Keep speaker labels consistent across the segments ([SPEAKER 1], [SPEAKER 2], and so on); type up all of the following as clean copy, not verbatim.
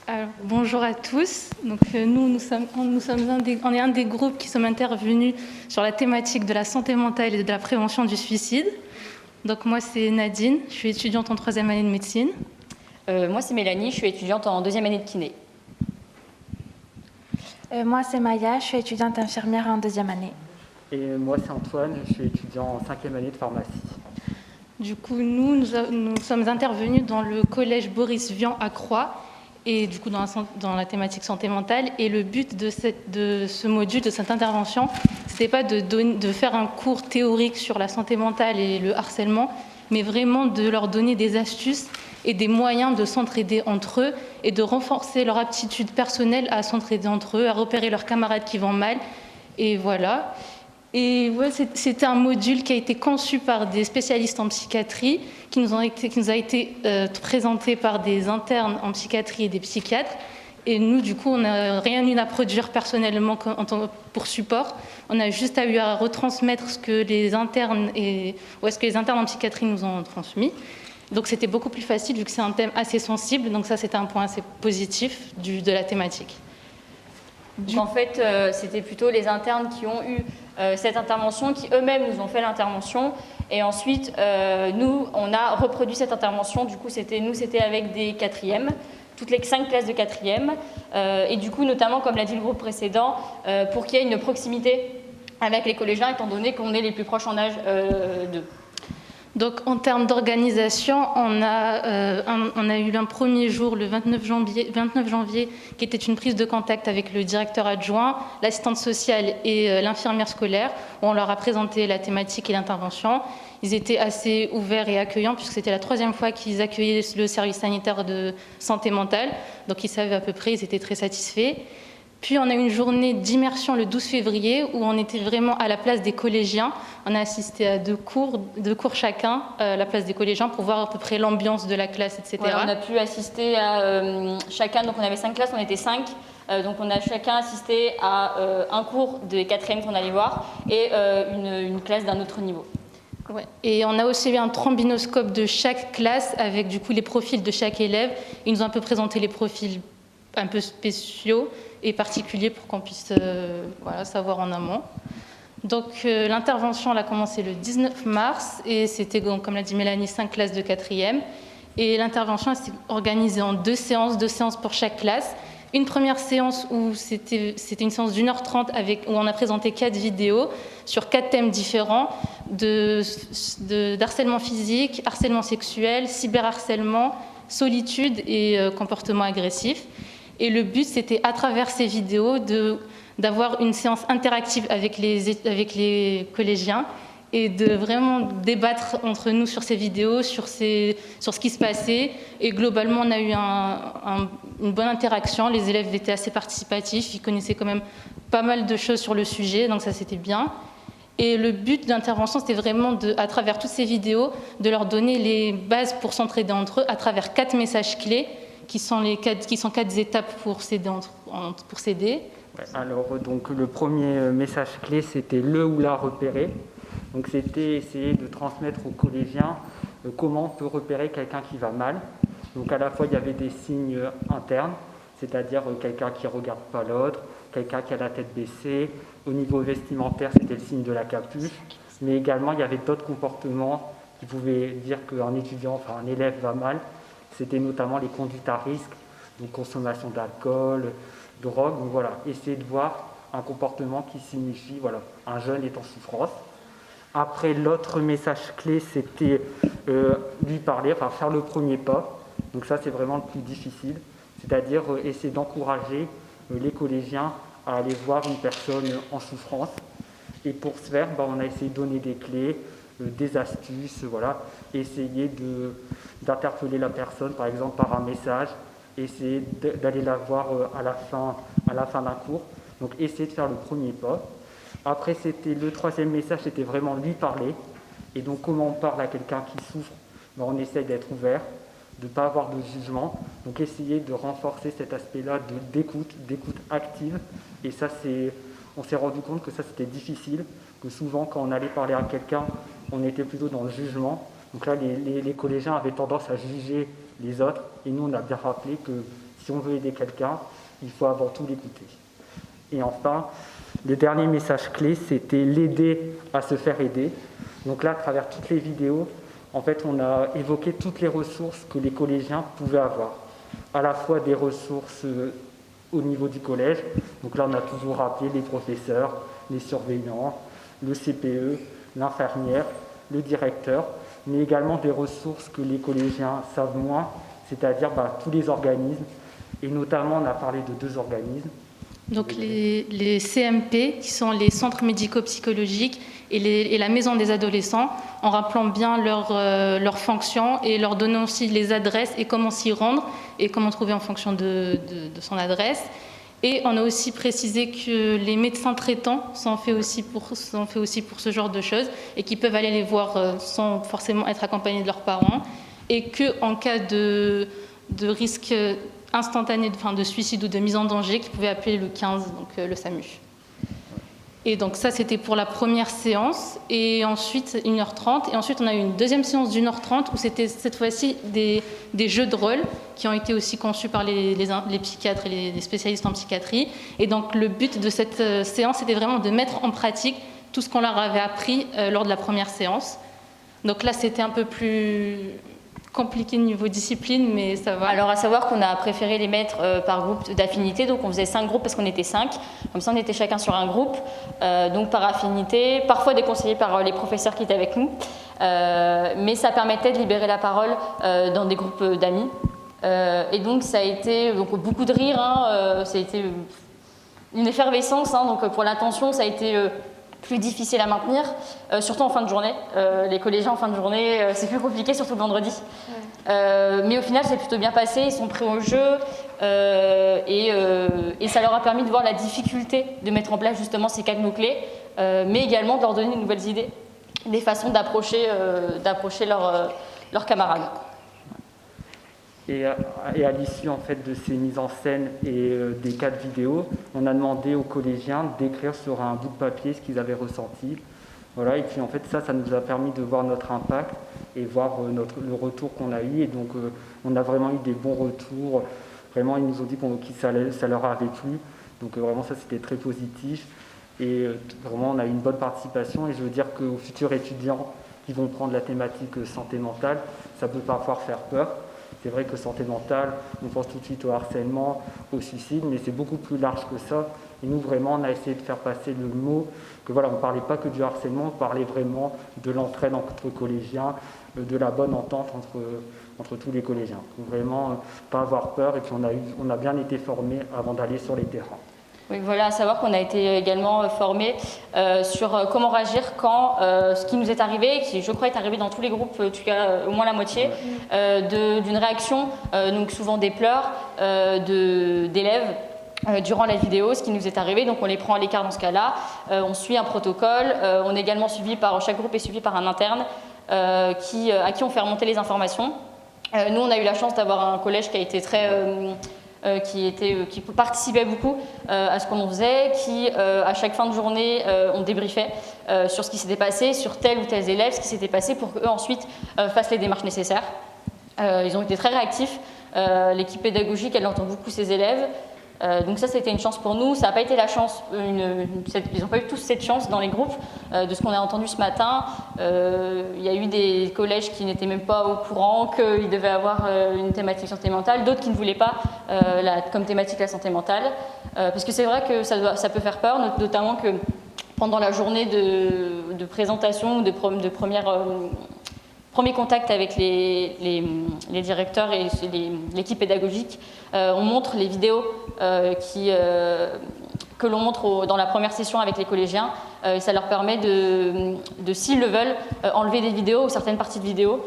[SPEAKER 1] Alors, bonjour à tous. Donc, nous sommes on est un des groupes qui sommes intervenus sur la thématique de la santé mentale et de la prévention du suicide. Donc, moi, c'est Nadine, je suis étudiante en 3e année de médecine.
[SPEAKER 2] Moi, c'est Mélanie, je suis étudiante en 2e année de kiné.
[SPEAKER 3] Moi, c'est Maya, je suis étudiante infirmière en 2e année.
[SPEAKER 4] Et moi, c'est Antoine, je suis étudiant en 5e année de pharmacie.
[SPEAKER 1] Du coup, nous sommes intervenus dans le collège Boris Vian à Croix, et du coup dans la thématique santé mentale. Et le but de ce module, de cette intervention, c'était pas de faire un cours théorique sur la santé mentale et le harcèlement, mais vraiment de leur donner des astuces et des moyens de s'entraider entre eux et de renforcer leur aptitude personnelle à s'entraider entre eux, à repérer leurs camarades qui vont mal. Et voilà. Et ouais, c'était un module qui a été conçu par des spécialistes en psychiatrie, qui nous a été présenté par des internes en psychiatrie et des psychiatres. Et nous, du coup, on n'a rien eu à produire personnellement pour support. On a juste eu à retransmettre ce que les internes en psychiatrie nous ont transmis. Donc c'était beaucoup plus facile vu que c'est un thème assez sensible. Donc ça, c'était un point assez positif de la thématique.
[SPEAKER 2] En fait, c'était plutôt les internes qui ont eu cette intervention, qui eux-mêmes nous ont fait l'intervention. Et ensuite, nous, on a reproduit cette intervention. Du coup, c'était avec des 4e, toutes les 5 classes de 4e. Et du coup, notamment, comme l'a dit le groupe précédent, pour qu'il y ait une proximité avec les collégiens, étant donné qu'on est les plus proches en âge d'eux.
[SPEAKER 1] Donc en termes d'organisation, on a eu un premier jour, le 29 janvier, qui était une prise de contact avec le directeur adjoint, l'assistante sociale et l'infirmière scolaire, où on leur a présenté la thématique et l'intervention. Ils étaient assez ouverts et accueillants, puisque c'était la 3e fois qu'ils accueillaient le service sanitaire de santé mentale. Donc ils savaient à peu près, ils étaient très satisfaits. Puis on a eu une journée d'immersion le 12 février où on était vraiment à la place des collégiens. On a assisté à deux cours chacun à la place des collégiens pour voir à peu près l'ambiance de la classe, etc.
[SPEAKER 2] Ouais, on a pu assister à chacun, donc on avait 5 classes, on était 5. Donc on a chacun assisté à un cours des 4e qu'on allait voir et une classe d'un autre niveau.
[SPEAKER 1] Ouais. Et on a aussi eu un trombinoscope de chaque classe avec du coup les profils de chaque élève. Ils nous ont un peu présenté les profils un peu spéciaux et particuliers pour qu'on puisse savoir en amont. Donc l'intervention elle a commencé le 19 mars et c'était, comme l'a dit Mélanie, 5 classes de 4e. Et l'intervention s'est organisée en 2 séances pour chaque classe. Une première séance où c'était une séance d'1h30 où on a présenté 4 vidéos sur 4 thèmes différents d'harcèlement physique, harcèlement sexuel, cyberharcèlement, solitude et comportement agressif. Et le but, c'était à travers ces vidéos d'avoir une séance interactive avec les collégiens et de vraiment débattre entre nous sur ces vidéos, sur ce qui se passait. Et globalement, on a eu une bonne interaction. Les élèves étaient assez participatifs, ils connaissaient quand même pas mal de choses sur le sujet, donc ça c'était bien. Et le but d'intervention, c'était vraiment, à travers toutes ces vidéos, de leur donner les bases pour s'entraider entre eux à travers 4 messages clés qui sont 4 étapes pour s'aider.
[SPEAKER 4] Alors, donc, le premier message clé, c'était le ou la repérer. Donc, c'était essayer de transmettre aux collégiens comment on peut repérer quelqu'un qui va mal. Donc, à la fois, il y avait des signes internes, c'est-à-dire quelqu'un qui ne regarde pas l'autre, quelqu'un qui a la tête baissée. Au niveau vestimentaire, c'était le signe de la capuche. Mais également, il y avait d'autres comportements qui pouvaient dire qu'un étudiant, enfin un élève va mal. C'était notamment les conduites à risque, donc consommation d'alcool, drogue. Donc voilà, essayer de voir un comportement qui signifie un jeune est en souffrance. Après, l'autre message clé, c'était lui parler, enfin faire le premier pas. Donc ça, c'est vraiment le plus difficile, c'est-à-dire essayer d'encourager les collégiens à aller voir une personne en souffrance. Et pour ce faire, on a essayé de donner des clés, des astuces, essayer d'interpeller la personne, par exemple par un message, essayer d'aller la voir à la fin d'un cours. Donc essayer de faire le premier pas. Après, le 3e message, c'était vraiment lui parler. Et donc comment on parle à quelqu'un qui souffre, on essaie d'être ouvert, de ne pas avoir de jugement. Donc essayer de renforcer cet aspect-là d'écoute active. Et ça, on s'est rendu compte que ça, c'était difficile, que souvent, quand on allait parler à quelqu'un, on était plutôt dans le jugement. Donc là, les collégiens avaient tendance à juger les autres. Et nous, on a bien rappelé que Si on veut aider quelqu'un, il faut avant tout l'écouter. Et enfin, le dernier message clé, c'était l'aider à se faire aider. Donc là, à travers toutes les vidéos, en fait, on a évoqué toutes les ressources que les collégiens pouvaient avoir. À la fois des ressources au niveau du collège. Donc là, on a toujours rappelé les professeurs, les surveillants, le CPE, l'infirmière, le directeur, mais également des ressources que les collégiens savent moins, c'est-à-dire tous les organismes. Et notamment, on a parlé de 2 organismes.
[SPEAKER 1] Donc les CMP, qui sont les centres médico-psychologiques, et la maison des adolescents, en rappelant bien leurs fonctions et leur donnant aussi les adresses et comment s'y rendre et comment trouver en fonction de son adresse. Et on a aussi précisé que les médecins traitants sont faits aussi pour ce genre de choses et qu'ils peuvent aller les voir sans forcément être accompagnés de leurs parents, et qu'en cas de risque instantané de suicide ou de mise en danger, qu'ils pouvaient appeler le 15, donc le SAMU. Et donc ça, c'était pour la première séance, et ensuite 1h30, et ensuite on a eu une deuxième séance d'1h30 où c'était cette fois-ci des jeux de rôle qui ont été aussi conçus par les psychiatres et les spécialistes en psychiatrie. Et donc le but de cette séance, c'était vraiment de mettre en pratique tout ce qu'on leur avait appris lors de la première séance. Donc là, c'était un peu plus compliqué niveau discipline, mais ça va.
[SPEAKER 2] Alors, à savoir qu'on a préféré les mettre par groupe d'affinité, donc on faisait 5 groupes parce qu'on était 5, comme ça on était chacun sur un groupe, donc par affinité, parfois déconseillé par les professeurs qui étaient avec nous, mais ça permettait de libérer la parole dans des groupes d'amis, et donc ça a été beaucoup de rire, ça a été une effervescence, donc pour l'attention ça a été plus difficile à maintenir, surtout en fin de journée. Les collégiens en fin de journée, c'est plus compliqué, surtout le vendredi. Mais au final, c'est plutôt bien passé, ils sont prêts au jeu, et ça leur a permis de voir la difficulté de mettre en place justement ces 4 mots-clés, mais également de leur donner de nouvelles idées, des façons d'approcher leurs camarades.
[SPEAKER 4] Et à l'issue en fait de ces mises en scène et des 4 vidéos, on a demandé aux collégiens d'écrire sur un bout de papier ce qu'ils avaient ressenti. Voilà, et puis en fait ça nous a permis de voir notre impact et voir le retour qu'on a eu. Et donc on a vraiment eu des bons retours. Vraiment, ils nous ont dit que ça leur avait plu. Donc vraiment ça c'était très positif. Et vraiment on a eu une bonne participation. Et je veux dire qu'aux futurs étudiants qui vont prendre la thématique santé mentale, ça peut parfois faire peur. C'est vrai que santé mentale, on pense tout de suite au harcèlement, au suicide, mais c'est beaucoup plus large que ça. Et nous, vraiment, on a essayé de faire passer le mot que voilà, on ne parlait pas que du harcèlement, on parlait vraiment de l'entraide entre collégiens, de la bonne entente entre tous les collégiens. Donc vraiment, pas avoir peur, et puis on a bien été formés avant d'aller sur les terrains.
[SPEAKER 2] Oui, voilà, à savoir qu'on a été également formés sur comment réagir quand ce qui nous est arrivé, qui je crois est arrivé dans tous les groupes, en tout cas au moins la moitié, d'une réaction, donc souvent des pleurs d'élèves durant la vidéo, ce qui nous est arrivé, donc on les prend à l'écart dans ce cas-là, on suit un protocole, on est également suivi chaque groupe est suivi par un interne à qui on fait remonter les informations. Nous, on a eu la chance d'avoir un collège qui a été très... qui participait beaucoup à ce qu'on faisait, qui à chaque fin de journée on débriefait sur ce qui s'était passé, sur tel ou tel élève, ce qui s'était passé pour qu'eux ensuite fassent les démarches nécessaires. Ils ont été très réactifs, l'équipe pédagogique elle entend beaucoup ses élèves, donc ça c'était une chance pour nous, ça n'a pas été la chance, ils n'ont pas eu tous cette chance dans les groupes, de ce qu'on a entendu ce matin, il y a eu des collèges qui n'étaient même pas au courant qu'ils devaient avoir une thématique santé mentale, d'autres qui ne voulaient pas comme thématique la santé mentale, parce que c'est vrai que ça peut faire peur, notamment que pendant la journée de présentation ou de premier contact avec les directeurs et l'équipe pédagogique, on montre les vidéos que l'on montre dans la première session avec les collégiens. Ça leur permet de s'ils le veulent, enlever des vidéos ou certaines parties de vidéos,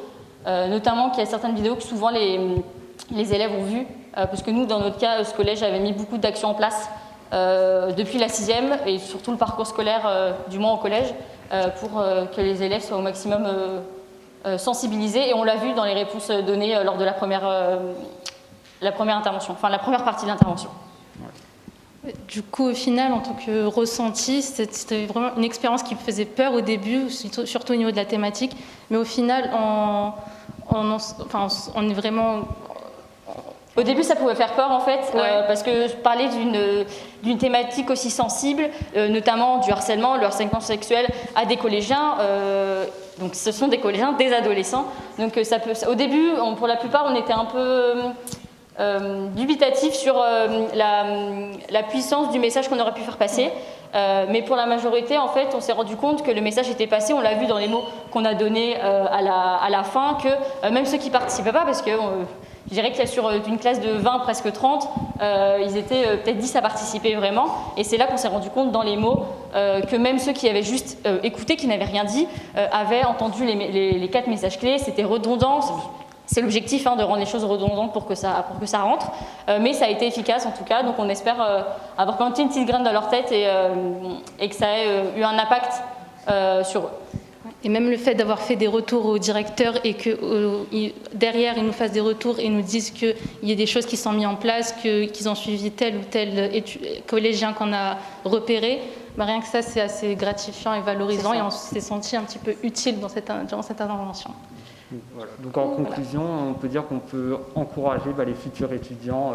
[SPEAKER 2] notamment qu'il y a certaines vidéos que souvent les élèves ont vues, parce que nous, dans notre cas, ce collège avait mis beaucoup d'actions en place depuis la 6e et surtout le parcours scolaire, du moins au collège, pour que les élèves soient au maximum sensibilisés, et on l'a vu dans les réponses données lors de la première intervention, enfin la première partie de l'intervention.
[SPEAKER 1] Du coup, au final, en tant que ressenti, c'était vraiment une expérience qui me faisait peur au début, surtout au niveau de la thématique, mais au final, on est vraiment...
[SPEAKER 2] Au début, ça pouvait faire peur en fait, parce que je parlais d'une thématique aussi sensible, notamment du harcèlement, le harcèlement sexuel à des collégiens. Donc, ce sont des collégiens, des adolescents. Donc, au début, pour la plupart, on était un peu dubitatif sur la puissance du message qu'on aurait pu faire passer. Mais pour la majorité, en fait, on s'est rendu compte que le message était passé. On l'a vu dans les mots qu'on a donnés à la fin, que même ceux qui participaient pas, parce que je dirais qu'il y a sur une classe de 20, presque 30, ils étaient peut-être 10 à participer vraiment. Et c'est là qu'on s'est rendu compte dans les mots que même ceux qui avaient juste écouté, qui n'avaient rien dit, avaient entendu les 4 messages clés. C'était redondant. C'est l'objectif de rendre les choses redondantes pour que ça rentre. Mais ça a été efficace en tout cas. Donc on espère avoir planté une petite graine dans leur tête et que ça ait eu un impact sur eux.
[SPEAKER 1] Et même le fait d'avoir fait des retours au directeur et que derrière ils nous fassent des retours et nous disent qu'il y a des choses qui sont mises en place, qu'ils ont suivi tel ou tel collégien qu'on a repéré, rien que ça c'est assez gratifiant et valorisant et on s'est senti un petit peu utile durant cette intervention.
[SPEAKER 4] Voilà. Donc en conclusion, on peut dire qu'on peut encourager les futurs étudiants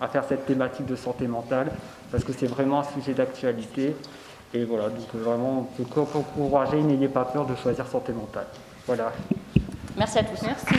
[SPEAKER 4] à faire cette thématique de santé mentale parce que c'est vraiment un sujet d'actualité. Et voilà, donc vraiment, on peut encourager, n'ayez pas peur de choisir santé mentale. Voilà.
[SPEAKER 2] Merci à tous.
[SPEAKER 1] Merci.